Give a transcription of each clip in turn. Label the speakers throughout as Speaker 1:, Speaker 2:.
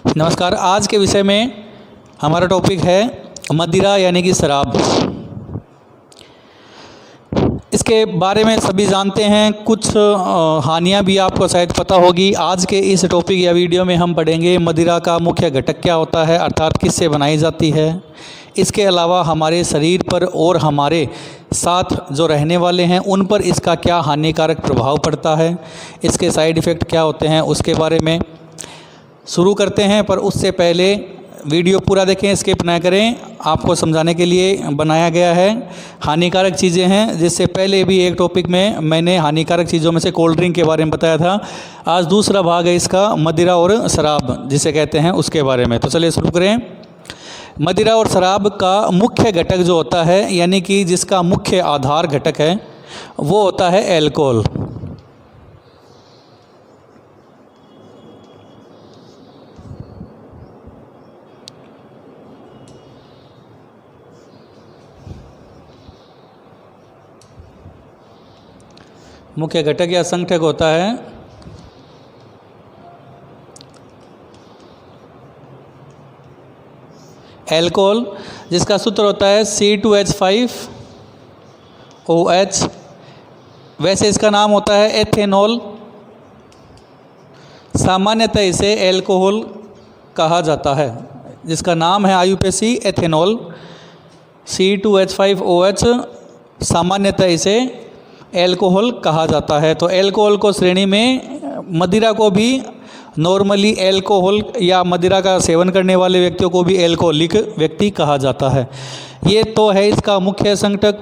Speaker 1: नमस्कार। आज के विषय में हमारा टॉपिक है मदिरा यानी कि शराब। इसके बारे में सभी जानते हैं, कुछ हानियां भी आपको शायद पता होगी। आज के इस टॉपिक या वीडियो में हम पढ़ेंगे मदिरा का मुख्य घटक क्या होता है, अर्थात किससे बनाई जाती है। इसके अलावा हमारे शरीर पर और हमारे साथ जो रहने वाले हैं उन पर इसका क्या हानिकारक प्रभाव पड़ता है, इसके साइड इफ़ेक्ट क्या होते हैं, उसके बारे में शुरू करते हैं। पर उससे पहले वीडियो पूरा देखें, स्किप ना करें। आपको समझाने के लिए बनाया गया है। हानिकारक चीज़ें हैं, जिससे पहले भी एक टॉपिक में मैंने हानिकारक चीज़ों में से कोल्ड ड्रिंक के बारे में बताया था। आज दूसरा भाग है इसका, मदिरा और शराब जिसे कहते हैं, उसके बारे में। तो चलिए शुरू करें। मदिरा और शराब का मुख्य घटक जो होता है, यानी कि जिसका मुख्य आधार घटक है, वो होता है एल्कोहल। मुख्य घटक या संगठक होता है एल्कोहल, जिसका सूत्र होता है C2H5OH। वैसे इसका नाम होता है एथेनॉल। सामान्यतः इसे एल्कोहल कहा जाता है, जिसका नाम है आयुपेसी एथेनॉल। C2H5OH सामान्यतः इसे एल्कोहल कहा जाता है। तो एल्कोहल को श्रेणी में मदिरा को भी नॉर्मली एल्कोहल या मदिरा का सेवन करने वाले व्यक्तियों को भी एल्कोहलिक व्यक्ति कहा जाता है। ये तो है इसका मुख्य संगठक।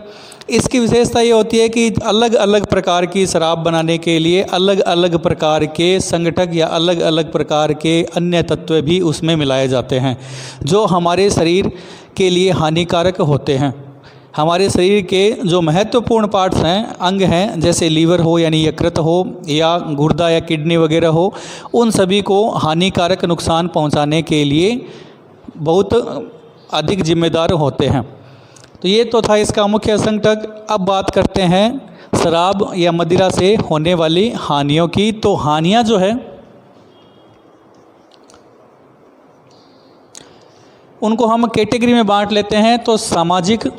Speaker 1: इसकी विशेषता ये होती है कि अलग अलग प्रकार की शराब बनाने के लिए अलग अलग प्रकार के संगठक या अलग अलग प्रकार के अन्य तत्व भी उसमें मिलाए जाते हैं, जो हमारे शरीर के लिए हानिकारक होते हैं। हमारे शरीर के जो महत्वपूर्ण पार्ट्स हैं, अंग हैं, जैसे लीवर हो यानी यकृत हो, या गुर्दा या किडनी वगैरह हो, उन सभी को हानिकारक नुकसान पहुंचाने के लिए बहुत अधिक जिम्मेदार होते हैं। तो ये तो था इसका मुख्य संगठक। अब बात करते हैं शराब या मदिरा से होने वाली हानियों की। तो हानियां जो है उनको हम कैटेगरी में बांट लेते हैं। तो सामाजिक,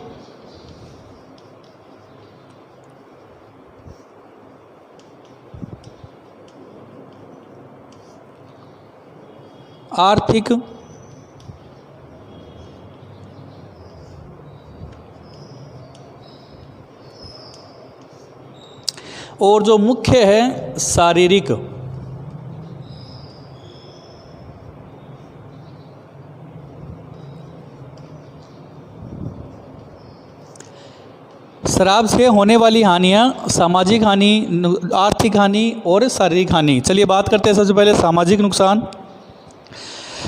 Speaker 1: आर्थिक, और जो मुख्य है शारीरिक। शराब से होने वाली हानियां सामाजिक हानि, आर्थिक हानि और शारीरिक हानि। चलिए बात करते हैं सबसे पहले सामाजिक नुकसान।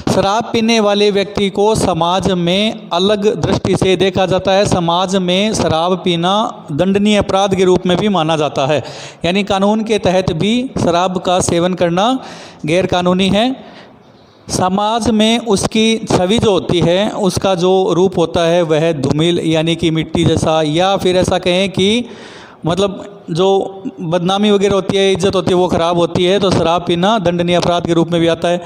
Speaker 1: शराब पीने वाले व्यक्ति को समाज में अलग दृष्टि से देखा जाता है। समाज में शराब पीना दंडनीय अपराध के रूप में भी माना जाता है, यानी कानून के तहत भी शराब का सेवन करना गैर कानूनी है। समाज में उसकी छवि जो होती है, उसका जो रूप होता है, वह धूमिल यानी कि मिट्टी जैसा, या फिर ऐसा कहें कि मतलब जो बदनामी वगैरह होती है, इज्जत होती है, वो ख़राब होती है। तो शराब पीना दंडनीय अपराध के रूप में भी आता है।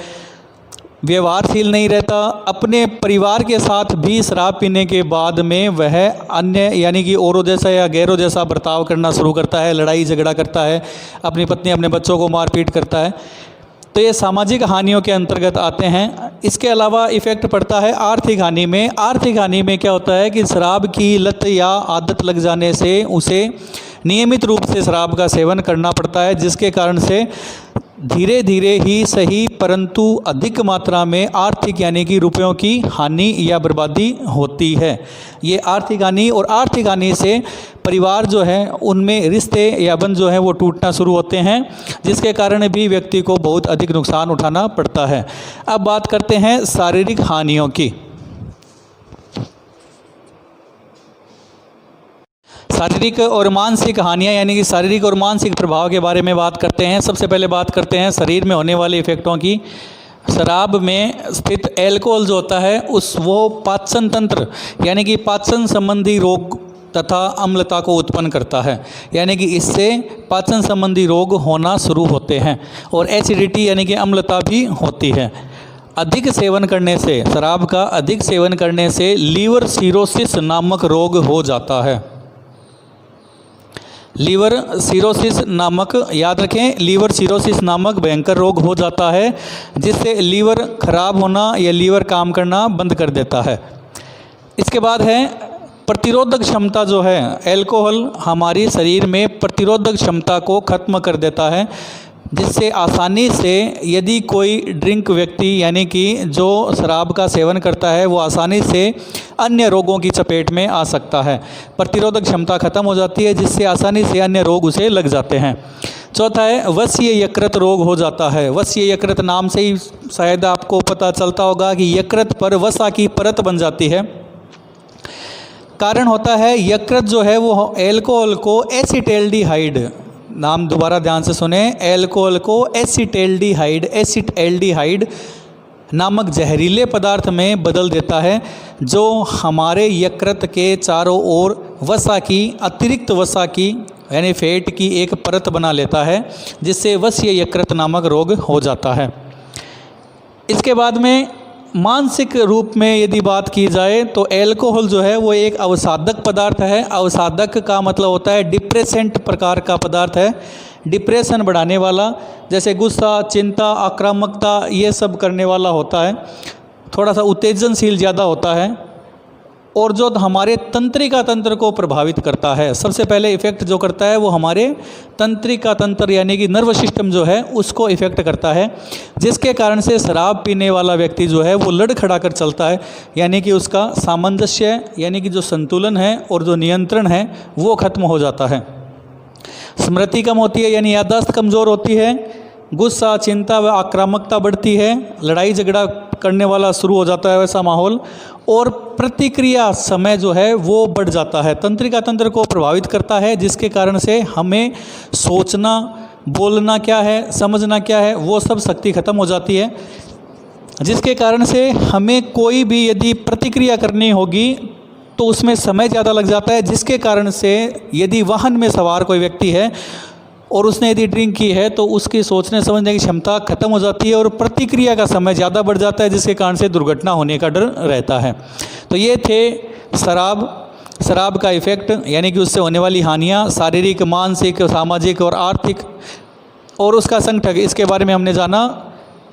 Speaker 1: व्यवहारशील नहीं रहता। अपने परिवार के साथ भी शराब पीने के बाद में वह अन्य यानी कि औरों जैसा या गैरों जैसा बर्ताव करना शुरू करता है, लड़ाई झगड़ा करता है, अपनी पत्नी अपने बच्चों को मारपीट करता है। तो ये सामाजिक हानियों के अंतर्गत आते हैं। इसके अलावा इफ़ेक्ट पड़ता है आर्थिक हानि में। आर्थिक हानि में क्या होता है कि शराब की लत या आदत लग जाने से उसे नियमित रूप से शराब का सेवन करना पड़ता है, जिसके कारण से धीरे धीरे ही सही परंतु अधिक मात्रा में आर्थिक यानी कि रुपयों की हानि या बर्बादी होती है। ये आर्थिक हानि, और आर्थिक हानि से परिवार जो है उनमें रिश्ते या बंध जो है वो टूटना शुरू होते हैं, जिसके कारण भी व्यक्ति को बहुत अधिक नुकसान उठाना पड़ता है। अब बात करते हैं शारीरिक हानियों की। शारीरिक और मानसिक हानियाँ, यानी कि शारीरिक और मानसिक प्रभाव के बारे में बात करते हैं। सबसे पहले बात करते हैं शरीर में होने वाले इफ़ेक्टों की। शराब में स्थित एल्कोहल जो होता है वो पाचन तंत्र यानी कि पाचन संबंधी रोग तथा अम्लता को उत्पन्न करता है, यानी कि इससे पाचन संबंधी रोग होना शुरू होते हैं और एसिडिटी यानी कि अम्लता भी होती है। अधिक सेवन करने से, शराब का अधिक सेवन करने से लीवर सिरोसिस नामक रोग हो जाता है। लीवर सिरोसिस नामक, याद रखें, लीवर सिरोसिस नामक भयंकर रोग हो जाता है, जिससे लीवर खराब होना या लीवर काम करना बंद कर देता है। इसके बाद है प्रतिरोधक क्षमता जो है, अल्कोहल हमारी शरीर में प्रतिरोधक क्षमता को खत्म कर देता है, जिससे आसानी से यदि कोई ड्रिंक व्यक्ति यानी कि जो शराब का सेवन करता है वो आसानी से अन्य रोगों की चपेट में आ सकता है। प्रतिरोधक क्षमता खत्म हो जाती है, जिससे आसानी से अन्य रोग उसे लग जाते हैं। चौथा है वसीय यकृत रोग हो जाता है। वसीय यकृत नाम से ही शायद आपको पता चलता होगा कि यकृत पर वसा की परत बन जाती है। कारण होता है यकृत जो है वो अल्कोहल को एसिटाल्डिहाइड, नाम दोबारा ध्यान से सुने, अल्कोहल को एसिटाल्डिहाइड नामक जहरीले पदार्थ में बदल देता है, जो हमारे यकृत के चारों ओर वसा की, अतिरिक्त वसा की यानी फैट की एक परत बना लेता है, जिससे वसीय यकृत नामक रोग हो जाता है। इसके बाद में मानसिक रूप में यदि बात की जाए तो अल्कोहल जो है वो एक अवसादक पदार्थ है। अवसादक का मतलब होता है डिप्रेसेंट प्रकार का पदार्थ है, डिप्रेशन बढ़ाने वाला, जैसे गुस्सा, चिंता, आक्रामकता ये सब करने वाला होता है, थोड़ा सा उत्तेजनशील ज़्यादा होता है, और जो हमारे तंत्रिका तंत्र को प्रभावित करता है। सबसे पहले इफ़ेक्ट जो करता है वो हमारे तंत्रिका तंत्र यानी कि नर्वस सिस्टम जो है उसको इफ़ेक्ट करता है, जिसके कारण से शराब पीने वाला व्यक्ति जो है वो लड़खड़ा कर चलता है, यानी कि उसका सामंजस्य यानी कि जो संतुलन है और जो नियंत्रण है वो खत्म हो जाता है। स्मृति कम होती है यानी याददाश्त कमज़ोर होती है, गुस्सा, चिंता व आक्रामकता बढ़ती है, लड़ाई झगड़ा करने वाला शुरू हो जाता है वैसा माहौल, और प्रतिक्रिया समय जो है वो बढ़ जाता है, तंत्रिका तंत्र को प्रभावित करता है, जिसके कारण से हमें सोचना, बोलना क्या है, समझना क्या है, वो सब शक्ति खत्म हो जाती है, जिसके कारण से हमें कोई भी यदि प्रतिक्रिया करनी होगी तो उसमें समय ज़्यादा लग जाता है, जिसके कारण से यदि वाहन में सवार कोई व्यक्ति है और उसने यदि ड्रिंक की है तो उसकी सोचने समझने की क्षमता खत्म हो जाती है और प्रतिक्रिया का समय ज़्यादा बढ़ जाता है, जिसके कारण से दुर्घटना होने का डर रहता है। तो ये थे शराब का इफ़ेक्ट यानी कि उससे होने वाली हानियाँ, शारीरिक, मानसिक, सामाजिक और आर्थिक, और उसका संकट, इसके बारे में हमने जाना।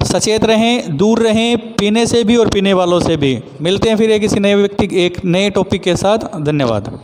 Speaker 1: सचेत रहें, दूर रहें पीने से भी और पीने वालों से भी। मिलते हैं फिर एक किसी नए व्यक्ति, एक नए टॉपिक के साथ। धन्यवाद।